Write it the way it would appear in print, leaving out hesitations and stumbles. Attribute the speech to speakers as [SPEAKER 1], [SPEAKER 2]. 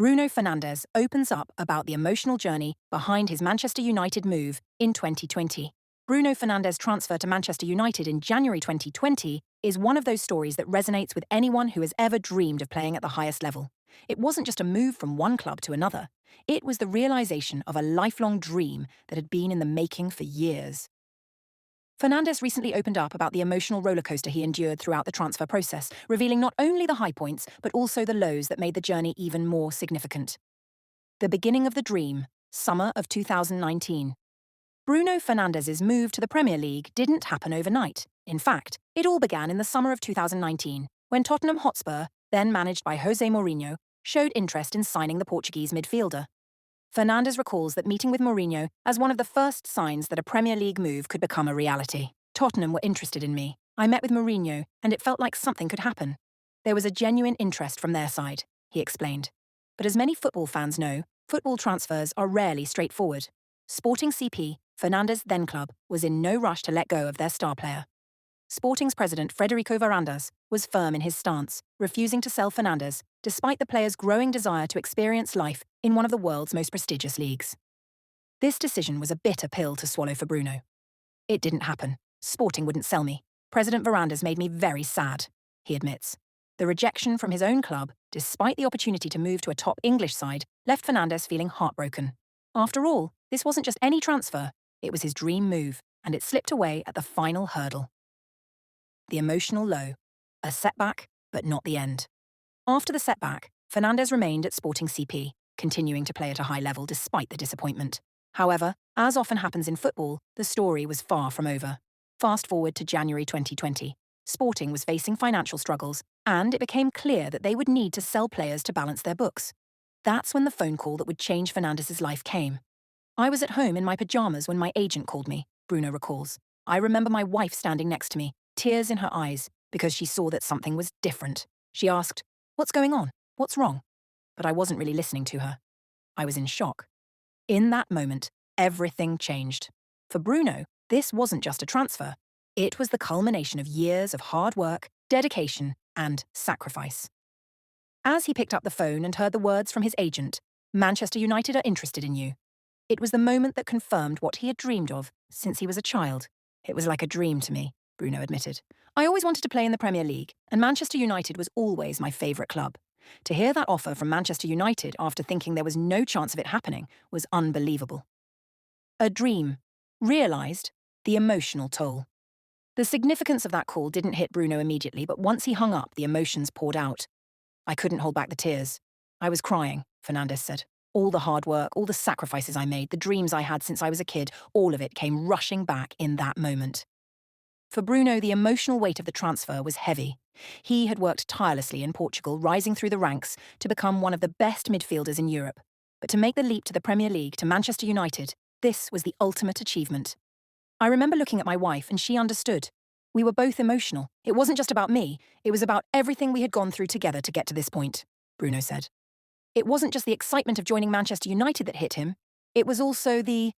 [SPEAKER 1] Bruno Fernandes opens up about the emotional journey behind his Manchester United move in 2020. Bruno Fernandes' transfer to Manchester United in January 2020 is one of those stories that resonates with anyone who has ever dreamed of playing at the highest level. It wasn't just a move from one club to another. It was the realization of a lifelong dream that had been in the making for years. Fernandes recently opened up about the emotional rollercoaster he endured throughout the transfer process, revealing not only the high points, but also the lows that made the journey even more significant. The beginning of the dream, summer of 2019. Bruno Fernandes' move to the Premier League didn't happen overnight. In fact, it all began in the summer of 2019, when Tottenham Hotspur, then managed by Jose Mourinho, showed interest in signing the Portuguese midfielder. Fernandes recalls that meeting with Mourinho as one of the first signs that a Premier League move could become a reality. Tottenham were interested in me. I met with Mourinho, and it felt like something could happen. There was a genuine interest from their side, he explained. But as many football fans know, football transfers are rarely straightforward. Sporting CP, Fernandes' then club, was in no rush to let go of their star player. Sporting's president Frederico Varandas was firm in his stance, refusing to sell Fernandes, despite the player's growing desire to experience life in one of the world's most prestigious leagues. This decision was a bitter pill to swallow for Bruno. It didn't happen. Sporting wouldn't sell me. President Varandas made me very sad, he admits. The rejection from his own club, despite the opportunity to move to a top English side, left Fernandes feeling heartbroken. After all, this wasn't just any transfer, it was his dream move, and it slipped away at the final hurdle. The emotional low. A setback, but not the end. After the setback, Fernandes remained at Sporting CP, continuing to play at a high level despite the disappointment. However, as often happens in football, the story was far from over. Fast forward to January 2020. Sporting was facing financial struggles, and it became clear that they would need to sell players to balance their books. That's when the phone call that would change Fernandes' life came. I was at home in my pajamas when my agent called me, Bruno recalls. I remember my wife standing next to me, tears in her eyes, because she saw that something was different. She asked, "What's going on? What's wrong?" But I wasn't really listening to her. I was in shock. In that moment, everything changed. For Bruno, this wasn't just a transfer. It was the culmination of years of hard work, dedication, and sacrifice. As he picked up the phone and heard the words from his agent, "Manchester United are interested in you," it was the moment that confirmed what he had dreamed of since he was a child. It was like a dream to me, Bruno admitted. I always wanted to play in the Premier League, and Manchester United was always my favourite club. To hear that offer from Manchester United after thinking there was no chance of it happening was unbelievable. A dream. Realised. The emotional toll. The significance of that call didn't hit Bruno immediately, but once he hung up, the emotions poured out. I couldn't hold back the tears. I was crying, Fernandes said. All the hard work, all the sacrifices I made, the dreams I had since I was a kid, all of it came rushing back in that moment. For Bruno, the emotional weight of the transfer was heavy. He had worked tirelessly in Portugal, rising through the ranks to become one of the best midfielders in Europe. But to make the leap to the Premier League, to Manchester United, this was the ultimate achievement. I remember looking at my wife, and she understood. We were both emotional. It wasn't just about me, it was about everything we had gone through together to get to this point, Bruno said. It wasn't just the excitement of joining Manchester United that hit him, it was also the